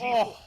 Oh,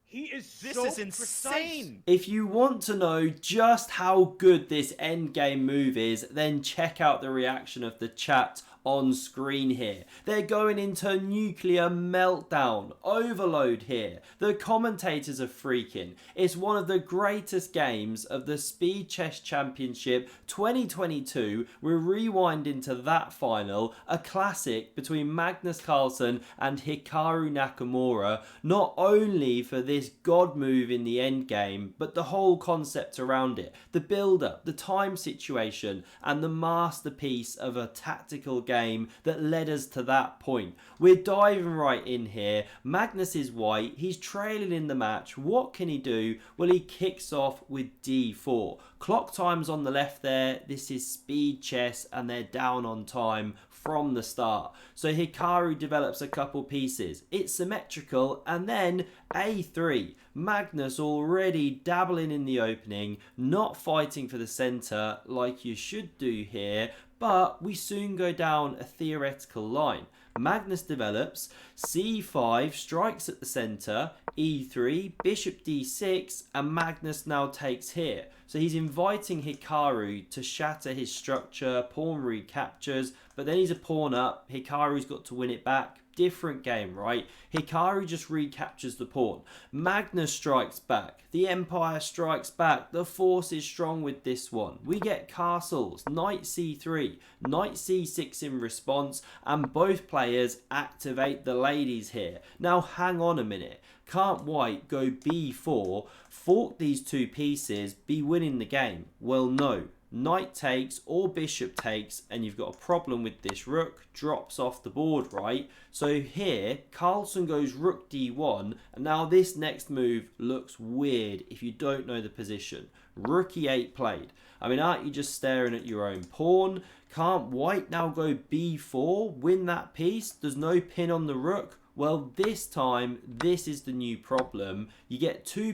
he is This so is insane. precise. If you want to know just how good this endgame move is, then check out the reaction of the chat on screen here. They're going into nuclear meltdown, overload here. The commentators are freaking. It's one of the greatest games of the Speed Chess Championship 2022. We're rewinding to that final, a classic between Magnus Carlsen and Hikaru Nakamura, not only for this god move in the end game, but the whole concept around it, the build-up, the time situation, and the masterpiece of a tactical game that led us to that point. We're diving right in here. Magnus is white, he's trailing in the match. What can he do? Well, he kicks off with d4. Clock time's on the left there. This is speed chess and they're down on time from the start. So Hikaru develops a couple pieces. It's symmetrical, and then a3. Magnus already dabbling in the opening, not fighting for the center like you should do here, but we soon go down a theoretical line. Magnus develops, c5, strikes at the center, e3, bishop d6, and Magnus now takes here. So he's inviting Hikaru to shatter his structure, pawn recaptures, but then he's a pawn up, Hikaru's got to win it back. Different game, right? Hikaru just recaptures the pawn. Magnus strikes back. The Empire strikes back. The force is strong with this one. We get castles. Knight c3. Knight c6 in response. And both players activate the ladies here. Now hang on a minute. Can't white go b4, fork these two pieces, be winning the game? Well, no. Knight takes or bishop takes, and you've got a problem with this rook, drops off the board, right? So here, Carlsen goes rook d1, and now this next move looks weird if you don't know the position. Rook e8 played. I mean, aren't you just staring at your own pawn? Can't white now go b4, win that piece? There's no pin on the rook. Well, this time, this is the new problem. You get two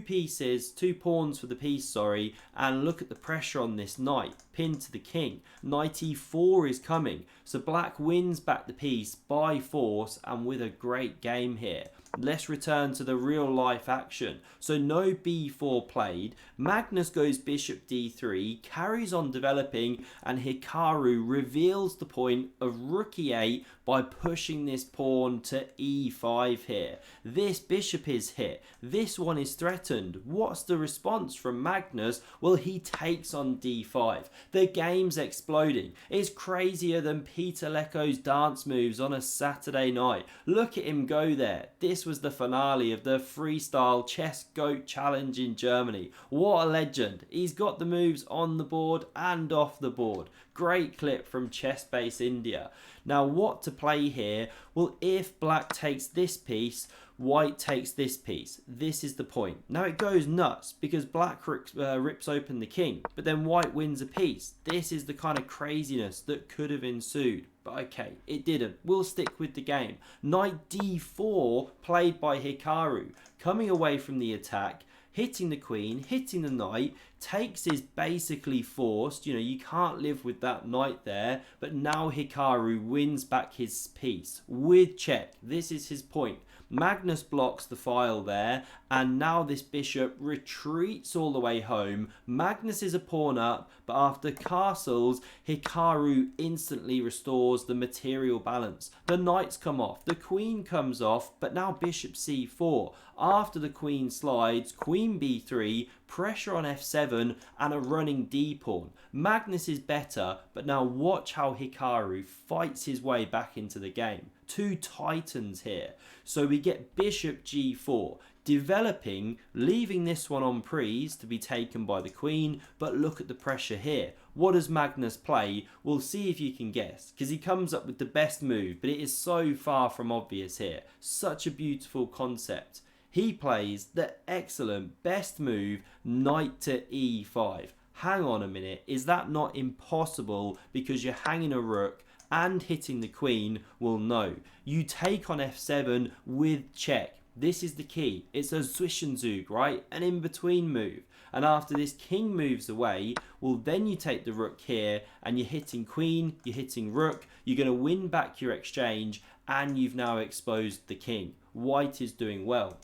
pawns for the piece, sorry, and look at the pressure on this knight, pinned to the king. Knight e4 is coming, so black wins back the piece by force and with a great game here. Let's return to the real life action. So no b4 played. Magnus goes bishop d3, carries on developing, and Hikaru reveals the point of rook e8 by pushing this pawn to e5 here. This bishop is hit. This one is threatened. What's the response from Magnus? Well, he takes on d5. The game's exploding. It's crazier than Peter Lecko's dance moves on a Saturday night. Look at him go there. This was the finale of the freestyle chess goat challenge in Germany. What a legend. He's got the moves on the board and off the board. Great clip from Chess Base India. Now what to play here? Well, if black takes this piece, white takes this piece. This is the point. Now it goes nuts because black rips open the king, but then white wins a piece. This is the kind of craziness that could have ensued. But okay, it didn't. We'll stick with the game. Knight d4 played by Hikaru, coming away from the attack, hitting the queen, hitting the knight. Takes is basically forced. You know, you can't live with that knight there. But now Hikaru wins back his piece with check. This is his point. Magnus blocks the file there, and now this bishop retreats all the way home. Magnus is a pawn up, but after castles, Hikaru instantly restores the material balance. The knights come off, the queen comes off, but now bishop c4. After the queen slides, queen b3, pressure on f7, and a running d-pawn. Magnus is better, but now watch how Hikaru fights his way back into the game. Two titans here. So we get bishop g4, developing, leaving this one on prise to be taken by the queen, but look at the pressure here. What does Magnus play? We'll see if you can guess, because he comes up with the best move, but it is so far from obvious here. Such a beautiful concept. He plays the excellent best move, knight to e5. Hang on a minute, is that not impossible because you're hanging a rook and hitting the queen? Well, no. You take on f7 with check. This is the key. It's a Zwischenzug, right? An in-between move. And after this king moves away, well, then you take the rook here and you're hitting queen, you're hitting rook. You're going to win back your exchange and you've now exposed the king. White is doing well.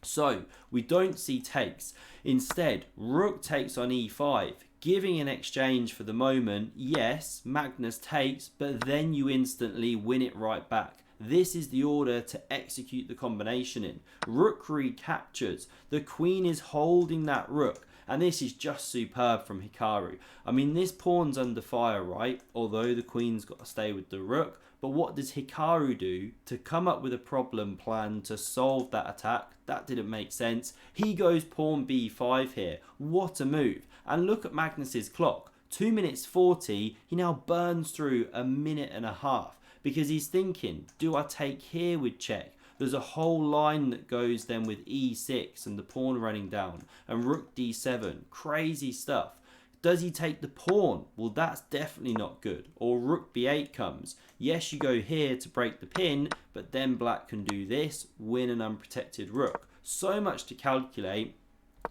So we don't see takes. Instead, rook takes on e5, giving an exchange for the moment. Yes, Magnus takes, but then you instantly win it right back. This is the order to execute the combination in. Rook recaptures. The queen is holding that rook. And this is just superb from Hikaru. I mean, this pawn's under fire, right? Although the queen's got to stay with the rook. But what does Hikaru do to come up with a problem plan to solve that attack? That didn't make sense. He goes pawn b5 here. What a move. And look at Magnus's clock. 2 minutes 40. He now burns through a minute and a half. Because he's thinking, do I take here with check? There's a whole line that goes then with e6 and the pawn running down. And rook d7. Crazy stuff. Does he take the pawn? Well, that's definitely not good. Or rook b8 comes. Yes, you go here to break the pin, but then black can do this, win an unprotected rook. So much to calculate.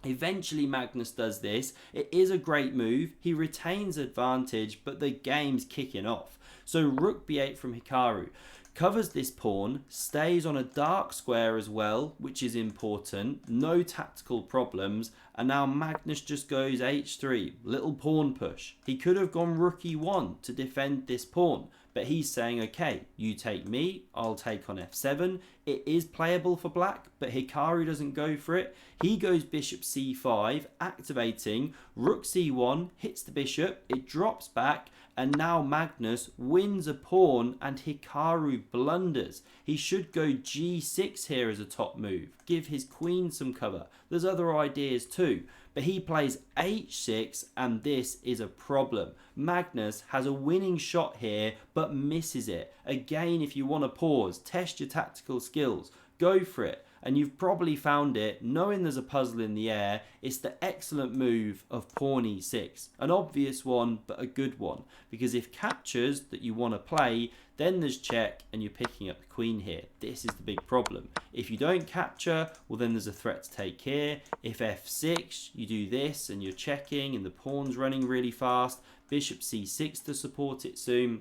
Eventually Magnus does this. It is a great move. He retains advantage, but the game's kicking off. So rook b8 from Hikaru. Covers this pawn, stays on a dark square as well, which is important. No tactical problems. And now Magnus just goes h3, little pawn push. He could have gone rook e1 to defend this pawn. But he's saying, okay, you take me, I'll take on f7. It is playable for black, but Hikaru doesn't go for it. He goes bishop c5, activating. Rook c1, hits the bishop, it drops back. And now Magnus wins a pawn and Hikaru blunders. He should go g6 here as a top move. Give his queen some cover. There's other ideas too. But he plays h6 and this is a problem. Magnus has a winning shot here but misses it. Again, if you want to pause, test your tactical skills. Go for it. And you've probably found it, knowing there's a puzzle in the air. It's the excellent move of pawn e6. An obvious one, but a good one. Because if captures that you want to play, then there's check and you're picking up the queen here. This is the big problem. If you don't capture, well then there's a threat to take here. If f6, you do this and you're checking and the pawn's running really fast. Bishop c6 to support it soon.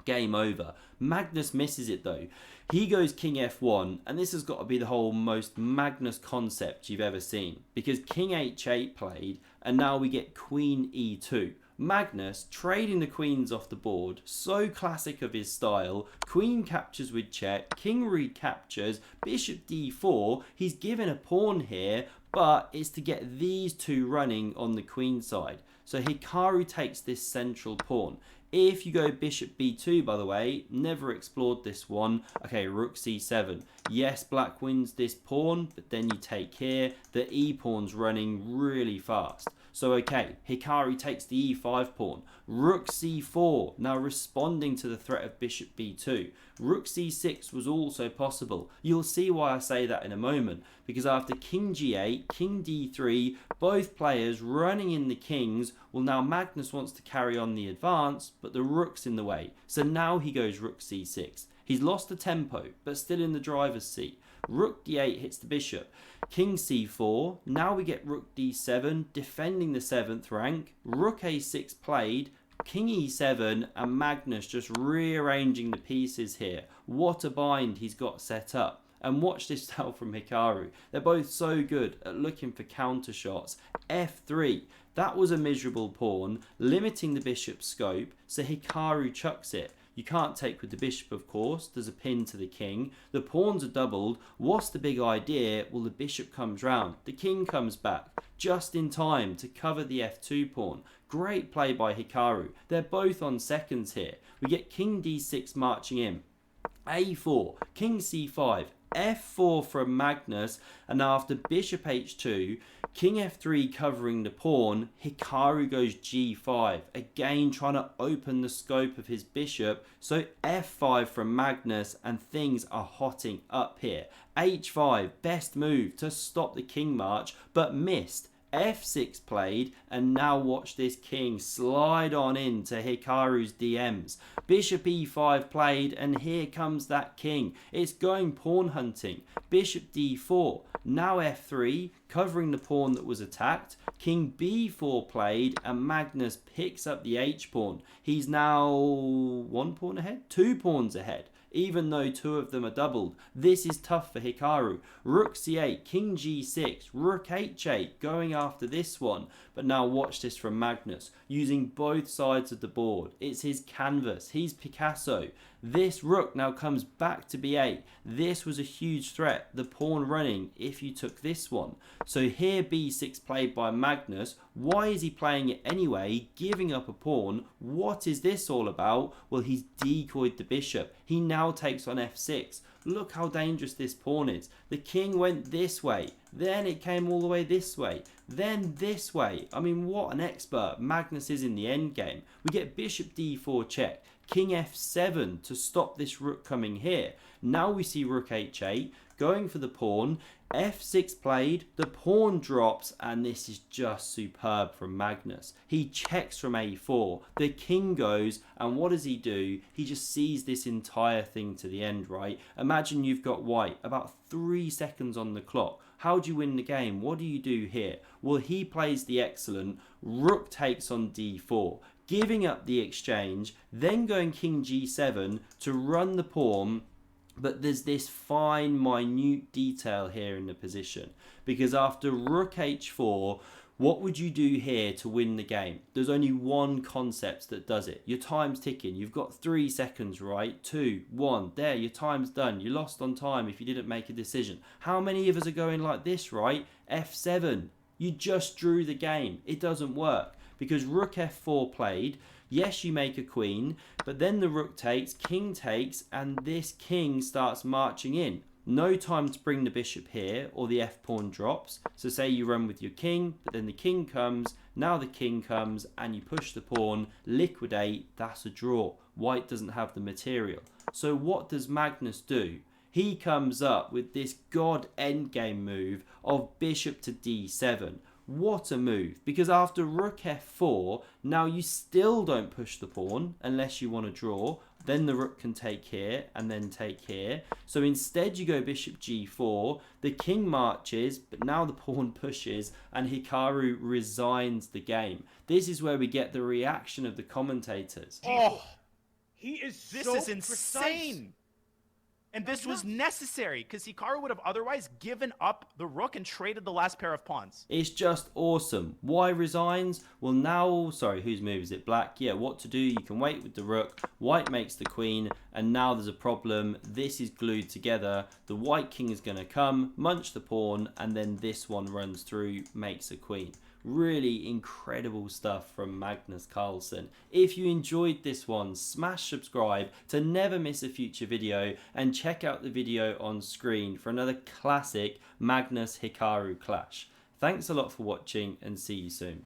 Game over. Magnus misses it though. He goes king f1, and this has got to be the whole most Magnus concept you've ever seen. Because king h8 played, and now we get queen e2. Magnus trading the queens off the board, so classic of his style. Queen captures with check, king recaptures, bishop d4. He's given a pawn here, but it's to get these two running on the queen side. So Hikaru takes this central pawn. If you go bishop b2, by the way, never explored this one. Okay, rook c7. Yes, black wins this pawn, but then you take here. The e pawn's running really fast. So okay, Hikaru takes the e5 pawn. Rook c4, now responding to the threat of bishop b2. Rook c6 was also possible. You'll see why I say that in a moment. Because after king g8, king d3, both players running in the kings. Well, now Magnus wants to carry on the advance, but the rook's in the way. So now he goes rook c6. He's lost the tempo, but still in the driver's seat. Rook d8 hits the bishop. King c4. Now we get rook d7, defending the 7th rank. Rook a6 played. King e7 and Magnus just rearranging the pieces here. What a bind he's got set up. And watch this style from Hikaru. They're both so good at looking for counter shots. f3. That was a miserable pawn, limiting the bishop's scope, so Hikaru chucks it. You can't take with the bishop, of course. There's a pin to the king. The pawns are doubled. What's the big idea? Well, the bishop comes round. The king comes back just in time to cover the f2 pawn. Great play by Hikaru. They're both on seconds here. We get king d6 marching in. a4, king c5, f4 from Magnus, and after bishop h2, king f3 covering the pawn, Hikaru goes g5, again trying to open the scope of his bishop, so f5 from Magnus, and things are hotting up here. h5, best move to stop the king march, but missed. f6 played, and now watch this king slide on into Hikaru's DMs. Bishop e5 played, and here comes that king. It's going pawn hunting. Bishop d4, now f3, covering the pawn that was attacked. King b4 played, and Magnus picks up the h pawn. He's now 1 pawn ahead? 2 pawns ahead. even though 2 of them are doubled. This is tough for Hikaru. Rook c8, king g6, rook h8, going after this one. But now watch this from Magnus, using both sides of the board. It's his canvas, he's Picasso. This rook now comes back to b8. This was a huge threat, the pawn running if you took this one. So here b6 played by Magnus. Why is he playing it anyway, giving up a pawn? What is this all about? Well, he's decoyed the bishop. He now takes on f6. Look how dangerous this pawn is. The king went this way, then it came all the way this way, then this way. I mean, what an expert Magnus is in the endgame. We get bishop d4 check, king f7 to stop this rook coming here. Now we see rook h8, going for the pawn, f6 played, the pawn drops, and this is just superb from Magnus. He checks from a4, the king goes, and what does he do? He just sees this entire thing to the end, right? Imagine you've got white, about 3 seconds on the clock. How do you win the game? What do you do here? Well, he plays the excellent, rook takes on d4, giving up the exchange, then going king g7 to run the pawn. But there's this fine, minute detail here in the position. Because after rook h4, what would you do here to win the game? There's only one concept that does it. Your time's ticking. You've got 3 seconds, right? 2, 1. There, your time's done. You lost on time if you didn't make a decision. How many of us are going like this, right? f7. You just drew the game. It doesn't work. Because rook f4 played, yes, you make a queen, but then the rook takes, king takes, and this king starts marching in. No time to bring the bishop here, or the f-pawn drops. So say you run with your king, but then the king comes, now the king comes, and you push the pawn, liquidate, that's a draw. White doesn't have the material. So what does Magnus do? He comes up with this god endgame move of bishop to d7. What a move, because after rook f4, now you still don't push the pawn unless you want to draw. Then the rook can take here and then take here. So instead you go bishop g4, the king marches, but now the pawn pushes and Hikaru resigns the game. This is where we get the reaction of the commentators. Oh, he is This so is insane. And this was necessary because Hikaru would have otherwise given up the rook and traded the last pair of pawns. It's just awesome. Why resigns? Well, now, sorry, whose move is it? Black. Yeah, what to do? You can wait with the rook. White makes the queen, and now there's a problem. This is glued together. The white king is going to come, munch the pawn, and then this one runs through, makes a queen. Really incredible stuff from Magnus Carlsen. If you enjoyed this one, smash subscribe to never miss a future video, and check out the video on screen for another classic Magnus Hikaru clash. Thanks a lot for watching, and see you soon.